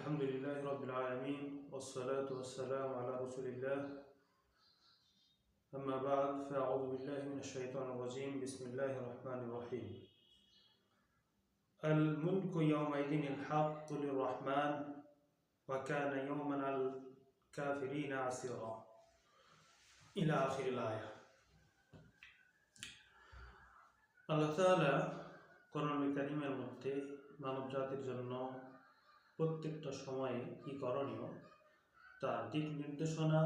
الحمد لله رب العالمين والصلاة والسلام على رسول الله أما بعد فأعوذ بالله من الشيطان الرجيم بسم الله الرحمن الرحيم الملك يومئذ الحق للرحمن وكان يوما على الكافرين عسيرا إلى آخر الآية আল্লাহ তাআলা কোরআনুল কারীমের মধ্যে মানব জাতির জন্য প্রত্যেকটা সময়ে কি করণীয় তার দিক নির্দেশনা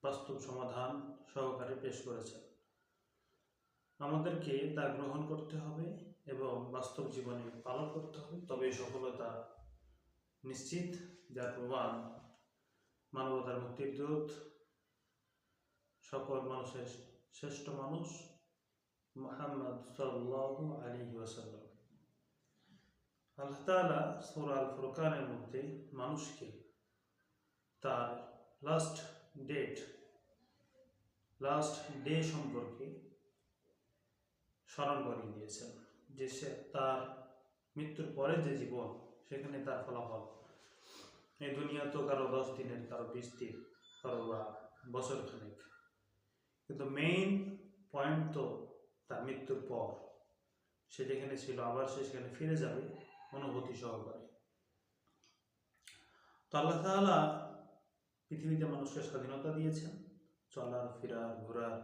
বাস্তব সমাধান সহকারে পেশ করেছেন। আমাদেরকে তা গ্রহণ করতে হবে এবং বাস্তব জীবনে পালন করতে হবে, তবে সফলতা নিশ্চিত, যার প্রমাণ মানবতার মুক্তির দূত সকল মানুষের শ্রেষ্ঠ মানুষ মুহাম্মদ সাল্লাল্লাহু আলাইহি ওয়াসাল্লাম। আল্লাহ তাআলা সূরা আল ফুরকানের মধ্যে মানুষকে তার লাস্ট ডে সম্পর্কে স্মরণ করিয়ে দিয়েছেন, যে সে তার মৃত্যুর পরে যে জীবন, সেখানে তার ফলাফল এই দুনিয়া তো কারো 10 দিনের, কারো 20 দিন, কারো বা বছর খানেক, কিন্তু মেইন পয়েন্ট তো তার মৃত্যুর পর সে যেখানে ছিল আবার সে সেখানে ফিরে যাবে অনুভূতি সহকারে। তো আল্লাহ তাআলা পৃথিবীতে মানুষকে স্বাধীনতা দিয়েছেন, চলার ফেরার ঘোরার,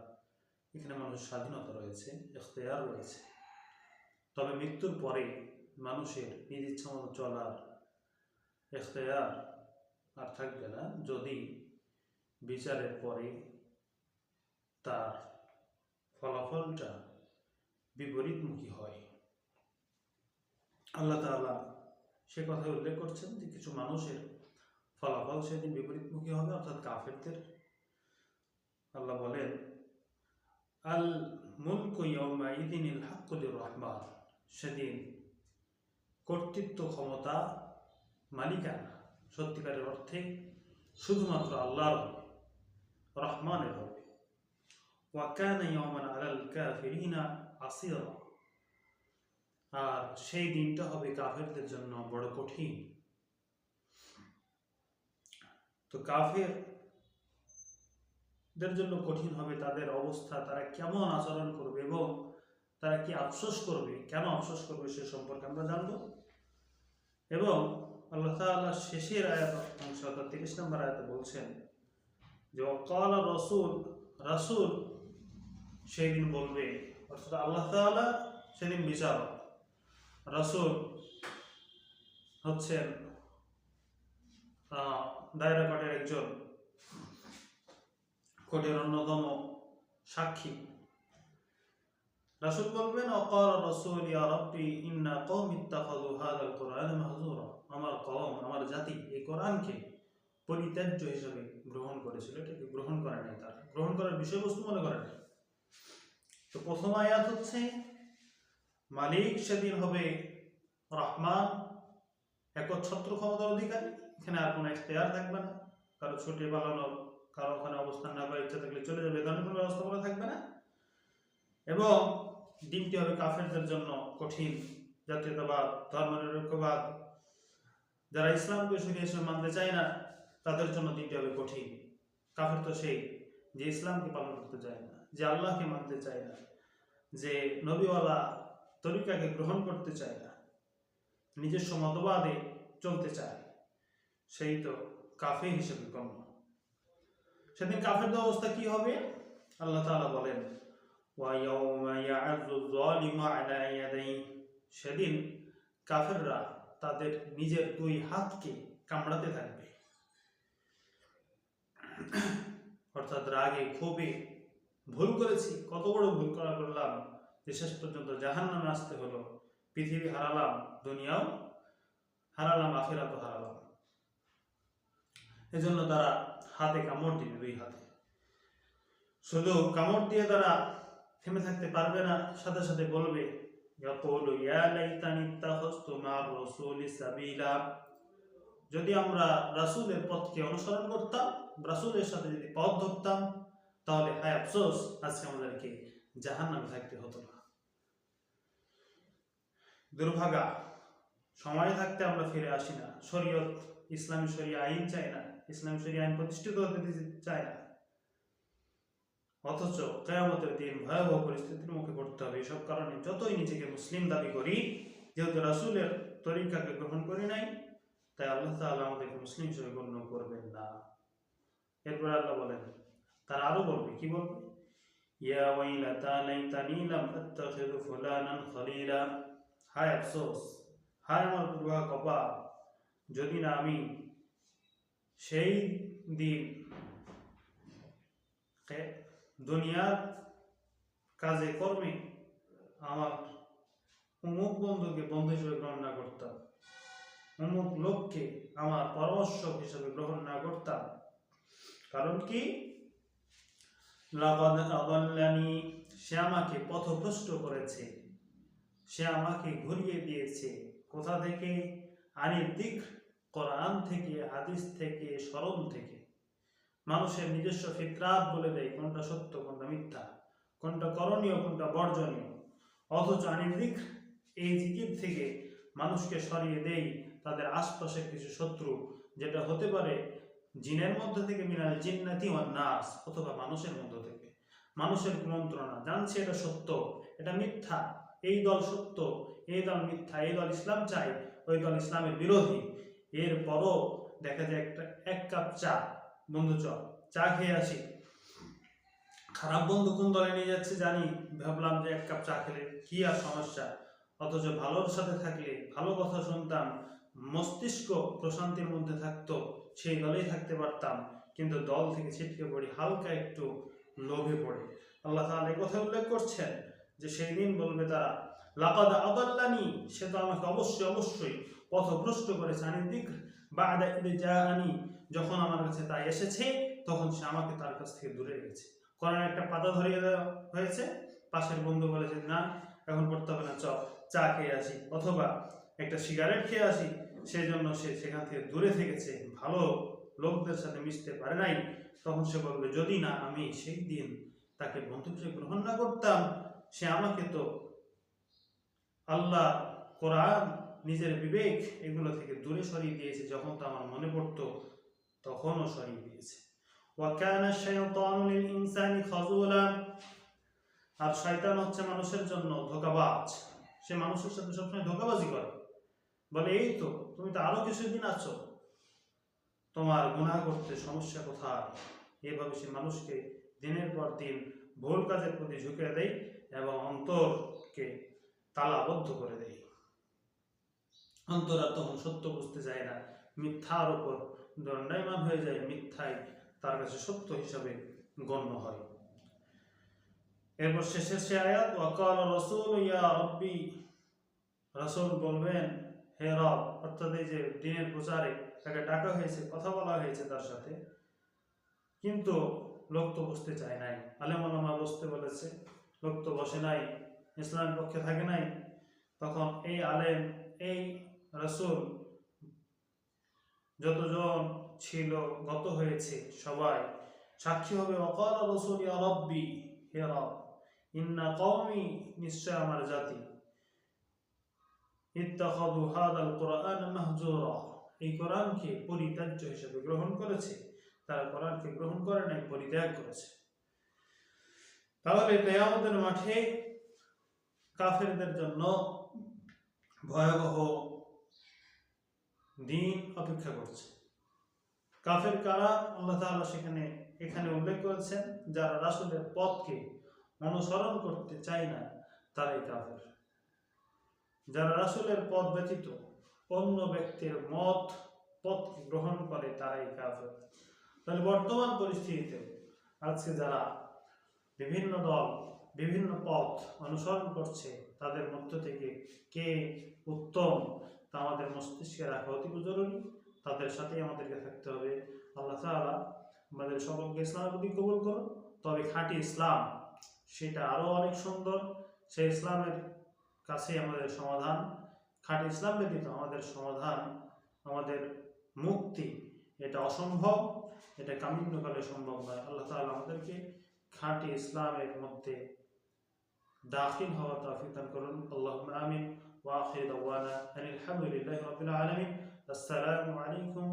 এখানে মানুষের স্বাধীনতা রয়েছে, ইখতিয়ার রয়েছে। তবে মৃত্যুর পরে মানুষের নিজ ইচ্ছা মতো চলার ইখতিয়ার আর থাকবে না, যদি বিচারের পরে তার ফলাফলটা বিপরীতমুখী হয়। আল্লাহ তাআলা সে কথা উল্লেখ করছেন যে কিছু মানুষের ফলাফল সেদিন বিপরীতমুখী হবে, অর্থাৎ কাফেরদের। আল্লাহ বলেন, আল মুলকু ইয়াউমাইযিনিল হাক্কু লির-রাহমান, সেদিন কর্তৃত্ব, ক্ষমতা, মালিকানা সত্যিকারের অর্থে শুধুমাত্র আল্লাহর হবে, রহমানের হবে। ওয়া কানা ইয়াওমান আলাল কাফিরিনা আসীরা, আর সেই দিনটা হবে কাফেরদের জন্য বড় কঠিন। তো কাফেরদের জন্য কঠিন হবে তাদের অবস্থা, তারা কেমন আচরণ করবে এবং তারা কি আফসোস করবে, কেন আফসোস করবে সে সম্পর্কে আমরা জানব। এবং আল্লাহ তাআলা শেষের আয়াত অংশ, অর্থাৎ 30 নম্বর আয়াতে বলছেন যে ওয়াকালা রাসূল সেই দিন বলবে, অর্থাৎ আল্লাহ তাআলা সেদিন বিচারক, রাসূল হচ্ছেন দায়রা কোর্টের একজন, কোর্টের অন্যতম সাক্ষী। রাসূল বলবেন, ওয়াকালা রাসূল ইয়া রাব্বি ইন্না কওমি ইত্তাখাযু হাযাল কুরআনা মাহজুরা, আমার কওম, আমার জাতি এই কোরআনকে পরিত্যাজ্য হিসেবে গ্রহণ করেছিল, এটাকে গ্রহণ করে নাই, তারা গ্রহণ করার বিষয়বস্তু মনে করে নাই। তো প্রথম আয়াত হচ্ছে মালিক সেদিন হবে রহমান, একচ্ছত্র ক্ষমতার অধিকারী, এখানে আর কোনো ইখতিয়ার থাকবে না, কারো ছুটি পালানোর, কারো ওখানে অবস্থান না করার ইচ্ছা থাকলে চলে যাবে, ধরনের কোনো ব্যবস্থাপনা থাকবে না। এবং দিনটি হবে কাফেরদের জন্য কঠিন, জাতীয়তাবাদ, ধর্মনিরপেক্ষবাদ, যারা ইসলামকে শুনে এসে মানতে চায় না, তাদের জন্য দিনটি হবে কঠিন। কাফের তো সেই যে ইসলামকে পালন করতে চায় না, যে আল্লাহকে মানতে চায় না, যে নবীওয়ালা তরিকাকে গ্রহণ করতে চায় না, নিজস্ব মতবাদে চলতে চায়, সেই তো কাফের হিসেবে গণ্য। সেদিন কাফেরদের অবস্থা কি হবে? আল্লাহ তাআলা বলেন, ওয়া ইয়াউমা ইয়া'যু যালিমু আলা ইয়াদাইহি, সেদিন কাফেররা তাদের নিজের 2 হাতকে কামড়াতে থাকবে, অর্থাৎ রাগে ক্ষোভে, ভুল করেছি, কত বড় ভুল করলাম যে শেষ পর্যন্ত জাহান্নামে আসতে হলো, পৃথিবী হারালাম, দুনিয়াও হারালাম, আখিরাতও হারালাম। এজন্য তারা হাতে কামড় দিবে, 2 হাতে। শুধু কামড় দিয়ে তারা থেমে থাকতে পারবে না, সাথে সাথে বলবে, ইয়াকুলু ইয়া লাইতানি ইত্তাখাযতু মা'আর রাসূলি সাবিলা, যদি আমরা রাসূলের পথকে অনুসরণ করতাম, রাসূলের সাথে যদি পথ ধরতাম, তাহলে হায় আফসোস, আজকে আমাদেরকে জাহান্নামে থাকতে হতো না। দুর্ভাগা সময় থাকতে আমরা ফিরে আসি না, শরীয়ত ইসলামী শরিয়া আইন চাই না, ইসলামী শরিয়া আইন প্রতিষ্ঠিত হতে চায় না, অথচ কিয়ামতের দিন ভয়াবহ পরিস্থিতির মুখে পড়তে হবে। এসব কারণে যতই নিজেকে মুসলিম দাবি করি, যেহেতু রাসূলের তরিকাকে গ্রহণ করি নাই, তাই আল্লাহ তাআলা আমাদেরকে মুসলিম হিসেবে গণ্য করবেন না। এরপর আল্লাহ বলেন, তারা আরো বলবে, কি বলবে? ইয়া ওয়াইলাতা লাইতানি লাম আত্তাখিযু ফুলানান খলিলা, হায় আফসোস, হায় আমার দুর্ভাগা কপাল, যদি না আমি সেই দিন দুনিয়ার কাজে কর্মে আমার অমুক বন্ধুকে বন্ধু হিসেবে গ্রহণ না করতাম, অমুক লোককে আমার পরামর্শক হিসেবে গ্রহণ না করতাম। কারণ কি? লাকাদ আদাল্লানি, সে আমাকে পথভ্রষ্ট করেছে, সে আমাকে ঘুরিয়ে দিয়েছে। কোথা থেকে? আনির দিক, কোরআন থেকে, হাদিস থেকে, স্মরণ থেকে। মানুষের নিজস্ব ফিতরাত বলে দেয় কোনটা সত্য কোনটা মিথ্যা, কোনটা করণীয় কোনটা বর্জনীয়, অথচ আনির দিক, এই জিকির থেকে মানুষকে সরিয়ে দেয় তাদের আশপাশের কিছু শত্রু, যেটা হতে পারে জিনের মধ্যে থেকে, মিনাল জিন্নাতি ওয়ান নাস, অথবা মানুষের মধ্য থেকে। মানুষের কুমন্ত্রণা, জানছে এটা সত্য এটা মিথ্যা, এই দল সত্য এই দল মিথ্যা, এই দল ইসলাম চাই ওই দল ইসলামের বিরোধী। এরপরও দেখা যায় এক কাপ চা, বন্ধু চা খেয়ে আসি, খারাপ বন্ধু কোন দলে নিয়ে যাচ্ছে জানি, ভাবলাম যে এক কাপ চা খেলে কি আর সমস্যা, অথচ ভালোর সাথে থাকলে, ভালো কথা শুনতাম, মস্তিষ্ক প্রশান্তির মধ্যে থাকতো, সেই দলেই থাকতে পারতাম। কিন্তু দল থেকে ছিটকে পড়ি হালকা একটু লোভে পড়ে। আল্লাহ তাআলা এই কথা উল্লেখ করছেন যে সেই দিন বলবে তারা, লাকাদ আদাল্লানি, সে তো আমাকে অবশ্যই পথভ্রষ্ট করেছে, আনির যিকর বা'দা ইয জাআনি, যখন আমার কাছে তা এসেছে তখন সে আমাকে তার কাছ থেকে দূরে রেখেছে। কোরআনে একটা পাতা ধরিয়ে দেওয়া হয়েছে, পাশের বন্ধু বলেছে না এখন পড়তে হবে না, চা খেয়ে আসি, অথবা একটা সিগারেট খেয়ে আসি, সেই জন্য সে সেখান থেকে দূরে থেকেছে, ভালো লোকদের সাথে মিশতে পারে নাই। তখন সে বলবে, যদি না আমি সেই দিন তাকে বন্ধু হিসেবে গ্রহণ না করতাম, সে আমাকে তো আল্লাহ, কোরআন, নিজের বিবেক এগুলো থেকে দূরে সরিয়ে দিয়েছে, যখন তো আমার মনে পড়তো তখনও সরিয়ে দিয়েছে। ওয়াকানা শাইতানু লিল ইনসানি খাযুলা, আর শয়তান হচ্ছে মানুষের জন্য ধোঁকাবাজ, সে মানুষের সাথে সবসময় ধোঁকাবাজি করে, বলে এই তো তুমি তো আরো কিছুদিন আছো, তোমার গুনাহ করতে সমস্যা কোথায়? এভাবে সে মানুষকে দিনের পর দিন ভুল কাজের প্রতি ঝুঁকে দেয় এবং অন্তরকে তালাবদ্ধ করে দেয়। অন্তর আর তখন সত্য বুঝতে যায় না, মিথ্যার উপর দণ্ডায়মান হয়ে যায়, মিথ্যাই তার কাছে সত্য হিসাবে গণ্য হয়। এরপর শেষের সে আয়াত, ওয়াকাল রাসূল ইয়া রাব্বি, রাসূল বলবেন হে রব, অর্থাৎ এই যে দ্বীনের প্রচারে তাকে ডাকা হয়েছে, কথা বলা হয়েছে তার সাথে, কিন্তু লোক তো বুঝতে চায় নাই, আলেম ওলামা বসতে বলেছে, লোক তো বসে নাই, ইসলামের পক্ষে থাকে নাই। তখন এই আলেম, এই রাসূল, যতজন ছিল গত হয়েছে সবাই সাক্ষী হবে, ওয়াকাল রাসূল ইয়া রাব্বি, হে রব, ইন্না কওমি, নিশ্চয় আমার জাতি, ইত্তাখাযু হাযাল কুরআন মাহজুরা, এই কোরআনকে পরিত্যাজ্য হিসেবে গ্রহণ করেছে, তারা কোরআনকে গ্রহণ করে নাই, পরিত্যাগ করেছে। তাহলে কিয়ামতের মাঠে কাফেরদের জন্য ভয়াবহ দিন অপেক্ষা করছে। কাফের কারা? আল্লাহ তাআলা এখানে উল্লেখ করেছেন, যারা রাসূলের পথকে অনুসরণ করতে চায় না তারাই কাফের। যারা রাসূলের পথ ব্যতীত অন্য ব্যক্তির পথকে গ্রহণ করে তারাই কাফের। তাহলে বর্তমান পরিস্থিতিতে আজকে যারা বিভিন্ন দল বিভিন্ন পথ অনুসরণ করছে, তাদের মধ্য থেকে কে উত্তম তা আমাদের মস্তিষ্কে রাখা অতি জরুরি, তাদের সাথেই আমাদেরকে থাকতে হবে। আল্লাহ তাআলা আমাদের সকলকে ইসলামের প্রতি কবুল করুন। তবে খাঁটি ইসলাম সেটা আরও অনেক সুন্দর, সেই ইসলামের কাছেই আমাদের সমাধান। খাঁটি ইসলাম ব্যতীত আমাদের সমাধান, আমাদের মুক্তি, এটা অসম্ভব, এটা কামিন্যকালে সম্ভব নয়। আল্লাহ তাআলা আমাদেরকে খাঁটি ইসলামের মধ্যে দাখিল হওয়া তৌফিক দান করুন। আল্লাহুম্মা আমিন। ওয়া আখিরু দাওয়ানা আনিল হামদুলিল্লাহি রাব্বিল আলামিন। আসসালামু আলাইকুম